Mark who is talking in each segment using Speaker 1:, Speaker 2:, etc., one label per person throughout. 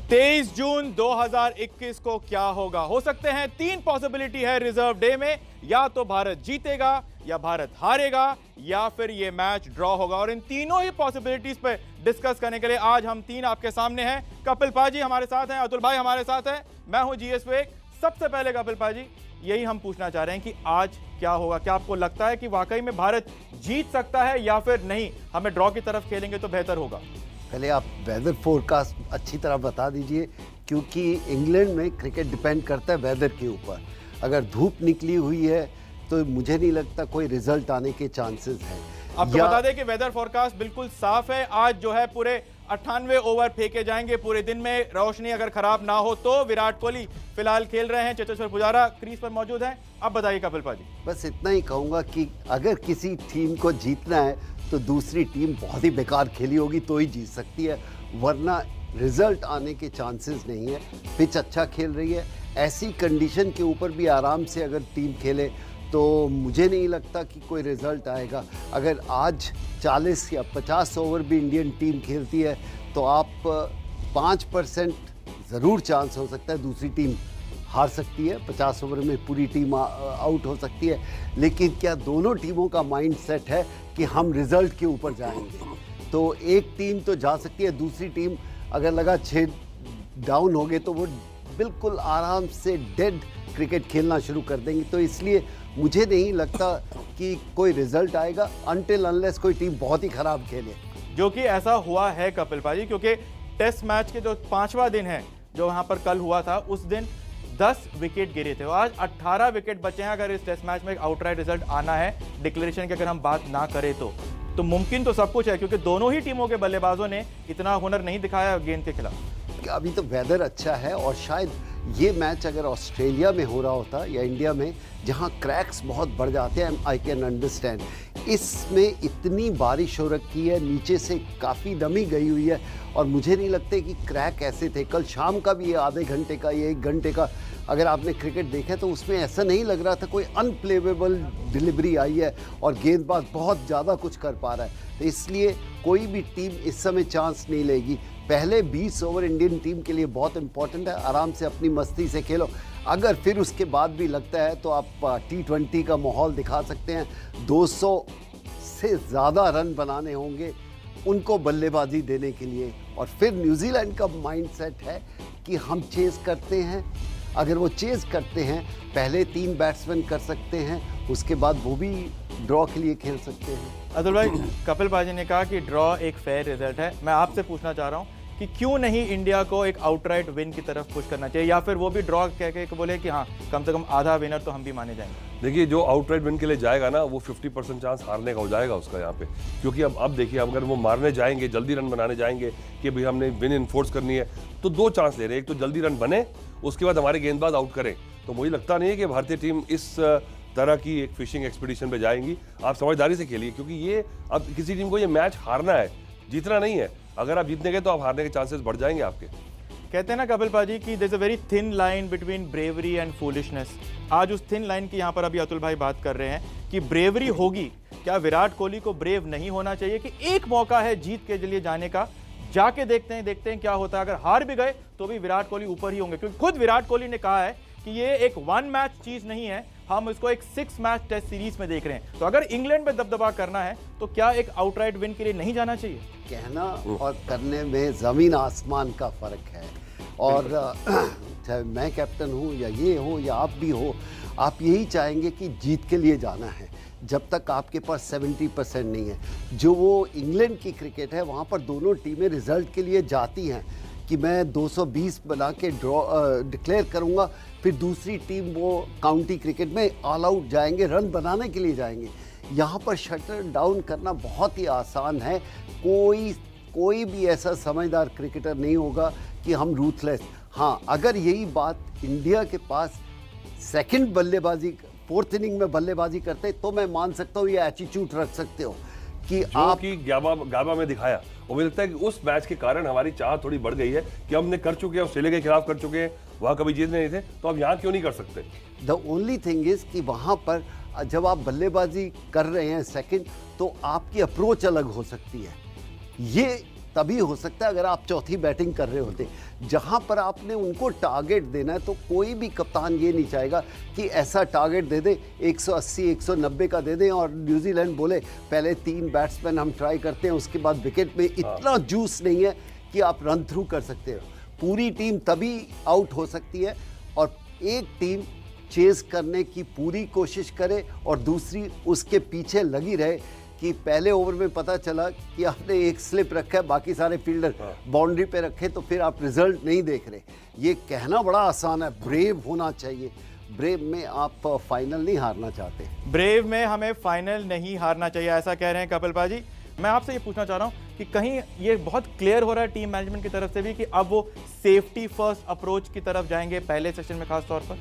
Speaker 1: 23 जून 2021 को क्या होगा? हो सकते हैं तीन पॉसिबिलिटी है रिजर्व डे में, या तो भारत जीतेगा, या भारत हारेगा, या फिर ये मैच ड्रॉ होगा। और इन तीनों ही पॉसिबिलिटीज पे डिस्कस करने के लिए आज हम तीन आपके सामने हैं। कपिल पाजी हमारे साथ हैं, अतुल भाई हमारे साथ हैं, मैं हूं जीएस वेग। सबसे पहले कपिल पाजी, यही हम पूछना चाह रहे हैं कि आज क्या होगा? क्या आपको लगता है कि वाकई में भारत जीत सकता है, या फिर नहीं हमें ड्रॉ की तरफ खेलेंगे तो बेहतर होगा?
Speaker 2: पहले आप वेदर फोरकास्ट अच्छी तरह बता दीजिए, क्योंकि इंग्लैंड में क्रिकेट डिपेंड करता है वेदर के ऊपर। अगर धूप निकली हुई है तो मुझे नहीं लगता कोई रिजल्ट आने के चांसेस हैं।
Speaker 1: आपको बता दें कि वेदर फोरकास्ट बिल्कुल साफ है। आज जो है पूरे 98 ओवर फेंके जाएंगे पूरे दिन में। रोशनी अगर खराब ना हो तो विराट कोहली फिलहाल खेल रहे हैं, चेतेश्वर पुजारा क्रीज पर मौजूद हैं। अब बताइए कपिल पाजी।
Speaker 2: बस इतना ही कहूँगा कि अगर किसी टीम को जीतना है तो दूसरी टीम बहुत ही बेकार खेली होगी तो ही जीत सकती है, वरना रिजल्ट आने के चांसेस नहीं है। पिच अच्छा खेल रही है, ऐसी कंडीशन के ऊपर भी आराम से अगर टीम खेले तो मुझे नहीं लगता कि कोई रिजल्ट आएगा। अगर आज 40 या 50 ओवर भी इंडियन टीम खेलती है तो आप 5% ज़रूर चांस हो सकता है दूसरी टीम हार सकती है। 50 ओवर में पूरी टीम आउट हो सकती है, लेकिन क्या दोनों टीमों का माइंड सेट है कि हम रिजल्ट के ऊपर जाएंगे? तो एक टीम तो जा सकती है, दूसरी टीम अगर लगा 6 डाउन हो गए तो वो बिल्कुल आराम से डेड क्रिकेट खेलना शुरू कर देंगे। तो इसलिए मुझे नहीं लगता कि कोई रिजल्ट आएगा अनटिल अनलेस कोई टीम बहुत ही खराब खेले,
Speaker 1: जो कि ऐसा हुआ है कपिल पाजी, क्योंकि टेस्ट मैच के जो 5वां दिन है जो वहां पर कल हुआ था, उस दिन 10 विकेट गिरे थे और आज 18 विकेट बचे हैं। अगर इस टेस्ट मैच में एक आउटराइट रिजल्ट आना है, डिक्लेरेशन की अगर हम बात ना करें तो मुमकिन तो सब कुछ है, क्योंकि दोनों ही टीमों के बल्लेबाजों ने इतना हुनर नहीं दिखाया गेंद के खिलाफ।
Speaker 2: अभी तो वेदर अच्छा है और शायद ये मैच अगर ऑस्ट्रेलिया में हो रहा होता या इंडिया में, जहां क्रैक्स बहुत बढ़ जाते हैं, आई कैन अंडरस्टैंड। इसमें इतनी बारिश हो रखी है, नीचे से काफ़ी नमी गई हुई है और मुझे नहीं लगता कि क्रैक ऐसे थे। कल शाम का भी ये आधे घंटे का, ये 1 घंटे का अगर आपने क्रिकेट देखा तो उसमें ऐसा नहीं लग रहा था कोई अनप्लेवेबल डिलीवरी आई है और गेंदबाज बहुत ज़्यादा कुछ कर पा रहा है। तो इसलिए कोई भी टीम इस समय चांस नहीं लेगी। पहले 20 ओवर इंडियन टीम के लिए बहुत इंपॉर्टेंट है, आराम से अपनी मस्ती से खेलो। अगर फिर उसके बाद भी लगता है तो आप T20 का माहौल दिखा सकते हैं। 200 से ज़्यादा रन बनाने होंगे उनको बल्लेबाजी देने के लिए, और फिर न्यूजीलैंड का माइंडसेट है कि हम चेज़ करते हैं। अगर वो चेज़ करते हैं, पहले 3 बैट्समैन कर सकते हैं, उसके बाद वो भी ड्रॉ के लिए खेल सकते हैं।
Speaker 1: अतुल भाई, कपिल पाजी ने कहा कि ड्रॉ एक फेयर रिजल्ट है। मैं आपसे पूछना चाह रहा हूं कि क्यों नहीं इंडिया को एक आउटराइट विन की तरफ पुश करना चाहिए, या फिर वो भी ड्रॉ कह के बोले कि हाँ कम से कम आधा विनर तो हम भी माने जाएंगे?
Speaker 3: देखिए, जो आउटराइट विन के लिए जाएगा ना, वो 50% चांस हारने का हो जाएगा उसका यहाँ पे, क्योंकि अब देखिए, अगर वो मारने जाएंगे, जल्दी रन बनाने जाएंगे कि भाई हमने विन इन्फोर्स करनी है, तो 2 चांस ले रहे हैं। एक तो जल्दी रन बने, उसके बाद हमारे गेंदबाज आउट करें। तो मुझे लगता नहीं है कि भारतीय टीम इस तरह की एक फिशिंग एक्सपीडिशन पे जाएंगी। आप समझदारी से खेलिए, क्योंकि ये अब किसी टीम को ये मैच हारना है, जीतना नहीं है। अगर आप जीतने गए तो आप हारने के चांसेस बढ़ जाएंगे आपके।
Speaker 1: कहते हैं ना कपिल पाजी कि there is a very thin line between bravery and foolishness. आज उस थिन लाइन की यहाँ पर अभी अतुल भाई बात कर रहे हैं कि ब्रेवरी होगी। क्या विराट कोहली को ब्रेव नहीं होना चाहिए कि एक मौका है जीत के लिए जाने का, जाके देखते हैं क्या होता है? अगर हार भी गए तो भी विराट कोहली ऊपर ही होंगे, क्योंकि खुद विराट कोहली ने कहा है कि ये एक 1 मैच चीज नहीं है, हम इसको एक 6 मैच टेस्ट सीरीज में देख रहे हैं। तो अगर इंग्लैंड में दबदबा करना है तो क्या एक आउटराइट विन के लिए नहीं जाना चाहिए?
Speaker 2: कहना और करने में ज़मीन आसमान का फ़र्क है। और चाहे मैं कैप्टन हूँ या ये हो या आप भी हो, आप यही चाहेंगे कि जीत के लिए जाना है। जब तक आपके पास 70% नहीं है, जो वो इंग्लैंड की क्रिकेट है, वहाँ पर दोनों टीमें रिजल्ट के लिए जाती हैं कि मैं 220 बना के ड्रॉ डिक्लेयर करूँगा, फिर दूसरी टीम वो काउंटी क्रिकेट में ऑल आउट जाएंगे, रन बनाने के लिए जाएंगे। यहाँ पर शटर डाउन करना बहुत ही आसान है। कोई भी ऐसा समझदार क्रिकेटर नहीं होगा कि हम रूथलेस। हाँ, अगर यही बात इंडिया के पास सेकंड बल्लेबाजी, 4th इनिंग में बल्लेबाजी करते तो मैं मान सकता हूँ, ये एटीट्यूड रख सकते हो कि आप
Speaker 3: की गाबा में दिखाया। और मुझे लगता है कि उस मैच के कारण हमारी चाह थोड़ी बढ़ गई है कि हमने कर चुके हैं, ऑस्ट्रेलिया के खिलाफ कर चुके हैं, वहाँ कभी जीत नहीं थे, तो अब यहाँ क्यों नहीं कर सकते?
Speaker 2: द ओनली थिंग इज कि वहाँ पर जब आप बल्लेबाजी कर रहे हैं सेकंड, तो आपकी अप्रोच अलग हो सकती है। ये तभी हो सकता है अगर आप चौथी बैटिंग कर रहे होते। जहां पर आपने उनको टारगेट देना है तो कोई भी कप्तान ये नहीं चाहेगा कि ऐसा टारगेट दे दे 180 190 का दे दें और न्यूजीलैंड बोले पहले 3 बैट्समैन हम ट्राई करते हैं, उसके बाद विकेट में इतना जूस नहीं है कि आप रन थ्रू कर सकते हो। पूरी टीम तभी आउट हो सकती है और एक टीम चेज करने की पूरी कोशिश करे और दूसरी उसके पीछे लगी रहे कि पहले ओवर में पता चला कि आपने एक स्लिप रखा है, बाकी सारे फील्डर बाउंड्री पे रखे, तो फिर आप रिजल्ट नहीं देख रहे। ये कहना बड़ा आसान है, ब्रेव होना चाहिए। ब्रेव में आप फाइनल नहीं हारना चाहते।
Speaker 1: ब्रेव में हमें फाइनल नहीं हारना चाहिए, ऐसा कह रहे हैं कपिल पाजी। मैं आपसे ये पूछना चाह रहा हूं कि कहीं ये बहुत क्लियर हो रहा है टीम मैनेजमेंट की तरफ से भी कि अब वो सेफ्टी फर्स्ट अप्रोच की तरफ जाएंगे पहले सेशन में खास तौर पर।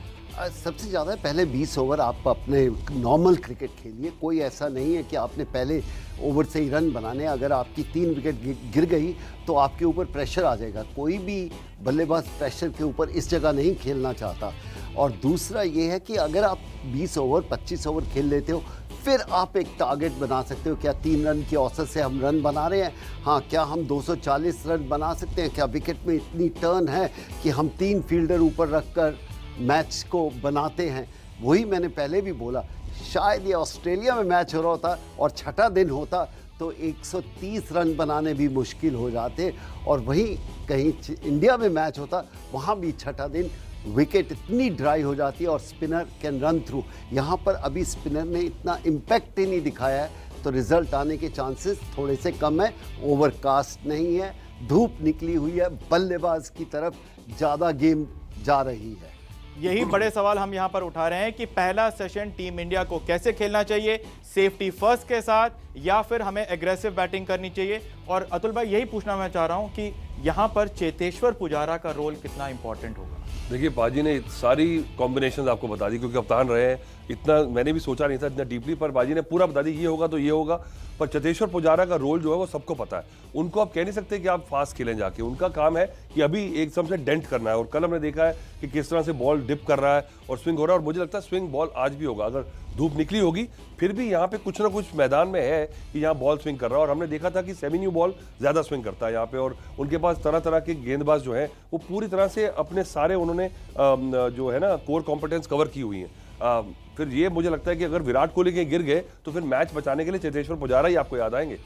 Speaker 2: सबसे ज़्यादा पहले 20 ओवर आप अपने नॉर्मल क्रिकेट खेलिए। कोई ऐसा नहीं है कि आपने पहले ओवर से ही रन बनाने। अगर आपकी 3 विकेट गिर गई तो आपके ऊपर प्रेशर आ जाएगा। कोई भी बल्लेबाज प्रेशर के ऊपर इस जगह नहीं खेलना चाहता। और दूसरा ये है कि अगर आप 20 ओवर 25 ओवर खेल लेते हो फिर आप एक टारगेट बना सकते हो। क्या 3 रन की औसत से हम रन बना रहे हैं? हाँ, क्या हम 240 रन बना सकते हैं? क्या विकेट में इतनी टर्न है कि हम 3 फील्डर ऊपर रखकर मैच को बनाते हैं? वही मैंने पहले भी बोला, शायद ये ऑस्ट्रेलिया में मैच हो रहा होता और छठा दिन होता तो 130 रन बनाने भी मुश्किल हो जाते, और वहीं कहीं इंडिया में मैच होता वहाँ भी छठा दिन विकेट इतनी ड्राई हो जाती है और स्पिनर कैन रन थ्रू। यहाँ पर अभी स्पिनर ने इतना इम्पैक्ट ही नहीं दिखाया है तो रिजल्ट आने के चांसेस थोड़े से कम है। ओवरकास्ट नहीं है, धूप निकली हुई है, बल्लेबाज की तरफ ज़्यादा गेम जा रही है।
Speaker 1: यही बड़े सवाल हम यहां पर उठा रहे हैं कि पहला सेशन टीम इंडिया को कैसे खेलना चाहिए, सेफ्टी फर्स्ट के साथ या फिर हमें एग्रेसिव बैटिंग करनी चाहिए। और अतुल भाई, यही पूछना मैं चाह रहा हूं कि यहां पर चेतेश्वर पुजारा का रोल कितना इंपॉर्टेंट होगा।
Speaker 3: देखिए, पाजी ने सारी कॉम्बिनेशंस आपको बता दी, क्योंकि कप्तान रहे हैं। इतना मैंने भी सोचा नहीं था इतना डीपली, पर बाजी ने पूरा बता दी ये होगा तो ये होगा। पर चेतेश्वर पुजारा का रोल जो है वो सबको पता है। उनको आप कह नहीं सकते कि आप फास्ट खेलें जाके। उनका काम है कि अभी एकदम से डेंट करना है। और कल हमने देखा है कि किस तरह से बॉल डिप कर रहा है और स्विंग हो रहा है। और मुझे लगता है स्विंग बॉल आज भी होगा। अगर धूप निकली होगी फिर भी यहाँ पे कुछ ना कुछ मैदान में है कि यहाँ बॉल स्विंग कर रहा है। और हमने देखा था कि सेमी-न्यू बॉल ज़्यादा स्विंग करता है यहाँ पे। और उनके पास तरह तरह के गेंदबाज जो हैं वो पूरी तरह से अपने सारे उन्होंने जो है ना कोर कॉम्पिटेंस कवर की हुई हैं। फिर ये मुझे लगता है कि अगर विराट कोहली के गिर गए तो फिर मैच बचाने के लिए चेतेश्वर पुजारा ही आपको याद आएंगे।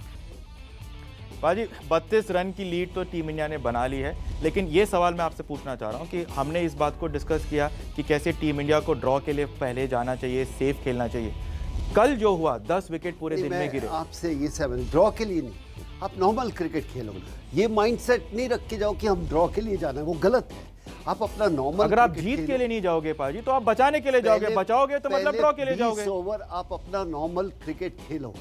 Speaker 1: बाजी, 32 रन की लीड तो टीम इंडिया ने बना ली है, लेकिन ये सवाल मैं आपसे पूछना चाह रहा हूँ कि हमने इस बात को डिस्कस किया कि कैसे टीम इंडिया को ड्रॉ के लिए पहले जाना चाहिए, सेफ खेलना चाहिए। कल जो हुआ 10 विकेट पूरे दिन में गिरे।
Speaker 2: आपसे ये 7 ड्रॉ के लिए नहीं, आप नॉर्मल क्रिकेट खेलो। ये माइंडसेट नहीं रख के जाओ कि हम ड्रॉ के लिए जाना है, वो गलत है। आप अपना नॉर्मल,
Speaker 1: अगर आप जीत के लिए नहीं जाओगे पाजी तो आप बचाने के लिए जाओगे, बचाओगे तो मतलब ड्रॉ के लिए जाओगे।
Speaker 2: 20 ओवर आप अपना नॉर्मल क्रिकेट खेलो,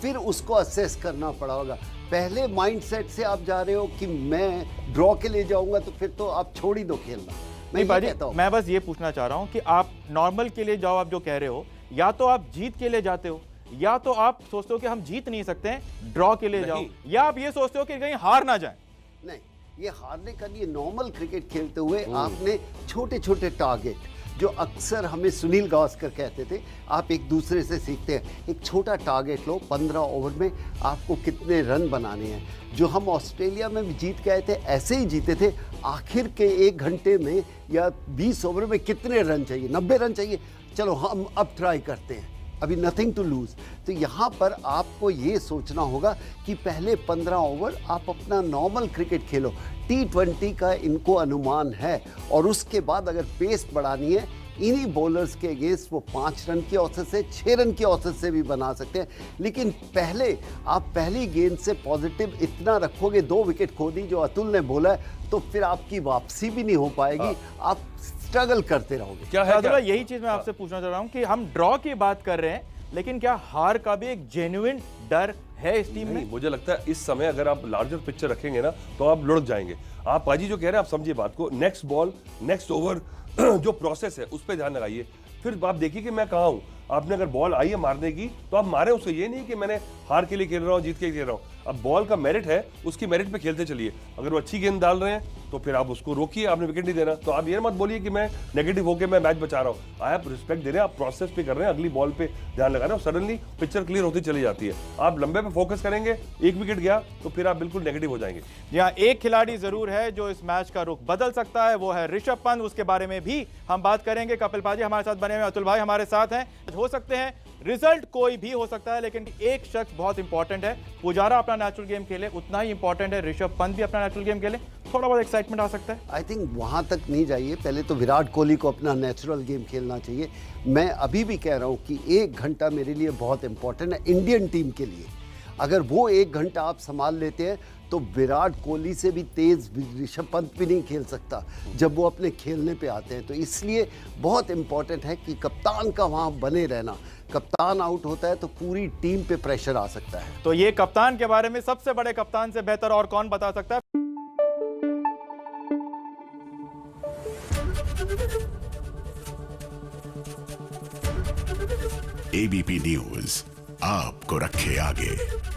Speaker 2: फिर उसको असेस करना पड़ेगा। पहले माइंडसेट से आप जा रहे हो कि मैं ड्रॉ के लिए जाऊंगा तो फिर तो आप छोड़ ही दो खेलना।
Speaker 1: नहीं पाजी, मैं बस ये पूछना चाह रहा हूं कि आप नॉर्मल के लिए जाओ, आप जो कह रहे हो, या तो आप जीत के लिए जाते हो या तो आप सोचते हो कि हम जीत नहीं सकते हैं, ड्रॉ के लिए जाओ, या आप ये सोचते हो कि कहीं हार ना जाए।
Speaker 2: नहीं, ये हारने का नहीं, नॉर्मल क्रिकेट खेलते हुए आपने छोटे छोटे टारगेट, जो अक्सर हमें सुनील गावस्कर कहते थे, आप एक दूसरे से सीखते हैं। एक छोटा टारगेट लो, 15 ओवर में आपको कितने रन बनाने हैं। जो हम ऑस्ट्रेलिया में भी जीत गए थे ऐसे ही जीते थे। आखिर के 1 घंटे में या 20 ओवर में कितने रन चाहिए? 90 रन चाहिए। चलो हम अब ट्राई करते हैं, अभी नथिंग टू लूज। तो यहाँ पर आपको ये सोचना होगा कि पहले 15 ओवर आप अपना नॉर्मल क्रिकेट खेलो। T20 का इनको अनुमान है, और उसके बाद अगर पेस बढ़ानी है इन्हीं बॉलर्स के अगेंस्ट वो 5 रन की औसत से 6 रन की औसत से भी बना सकते हैं। लेकिन पहले आप पहली गेंद से पॉजिटिव इतना रखोगे, 2 विकेट खो दी जो अतुल ने बोला है, तो फिर आपकी वापसी भी नहीं हो पाएगी। आप स्ट्रगल करते रहोगे।
Speaker 1: क्या है क्या? यही चीज मैं आपसे पूछना चाह रहा हूं कि हम ड्रॉ की बात कर रहे हैं, लेकिन क्या हार का भी एक जेन्युइन डर है इस टीम में?
Speaker 3: मुझे लगता है इस समय अगर आप लार्जर पिक्चर रखेंगे ना तो आप लुढ़क जाएंगे। आप पाजी जो कह रहे हैं, आप समझिए बात को। नेक्स्ट बॉल, नेक्स्ट ओवर जो प्रोसेस है उस पर ध्यान लगाइए। फिर आप देखिए कि मैं कहाँ हूँ। आपने अगर बॉल आई है मारने की तो आप मारे उसको। ये नहीं कि मैंने हार के लिए खेल रहा हूँ, जीत के लिए खेल रहा हूँ। अब बॉल का मेरिट है, उसकी मेरिट पे खेलते चलिए। अगर वो अच्छी गेंद डाल रहे हैं तो फिर आप उसको रोकिए, आपने विकेट नहीं देना। तो आप ये मत बोलिए कि मैं नेगेटिव होकर मैं मैच बचा रहा हूँ। आप रिस्पेक्ट दे रहे हैं, आप प्रोसेस पे कर रहे हैं, अगली बॉल पे ध्यान लगा रहे हैं, सडनली पिक्चर क्लियर होती चली जाती है। आप लंबे पे फोकस करेंगे, एक विकेट गया तो फिर आप बिल्कुल नेगेटिव हो जाएंगे।
Speaker 1: जी हाँ, एक खिलाड़ी जरूर है जो इस मैच का रुख बदल सकता है, वो है ऋषभ पंत। उसके बारे में भी हम बात करेंगे। कपिल पाजी हमारे साथ बने हुए, अतुल भाई हमारे साथ हैं। हो सकते हैं रिजल्ट कोई भी हो सकता है, लेकिन एक शख्स बहुत इंपॉर्टेंट है। पुजारा अपना नेचुरल गेम खेले, उतना ही इंपॉर्टेंट है ऋषभ पंत भी अपना नेचुरल गेम खेले, थोड़ा बहुत एक्साइटमेंट आ सकता है।
Speaker 2: आई थिंक वहाँ तक नहीं जाइए, पहले तो विराट कोहली को अपना नेचुरल गेम खेलना चाहिए। मैं अभी भी कह रहा हूँ कि 1 घंटा मेरे लिए बहुत इंपॉर्टेंट है इंडियन टीम के लिए। अगर वो 1 घंटा आप संभाल लेते हैं तो विराट कोहली से भी तेज ऋषभ पंत भी नहीं खेल सकता जब वो अपने खेलने पे आते हैं। तो इसलिए बहुत इंपॉर्टेंट है कि कप्तान का वहाँ बने रहना। कप्तान आउट होता है तो पूरी टीम पे प्रेशर आ सकता है।
Speaker 1: तो ये कप्तान के बारे में सबसे बड़े कप्तान से बेहतर और कौन बता सकता है।
Speaker 4: एबीपी न्यूज आपको रखे आगे।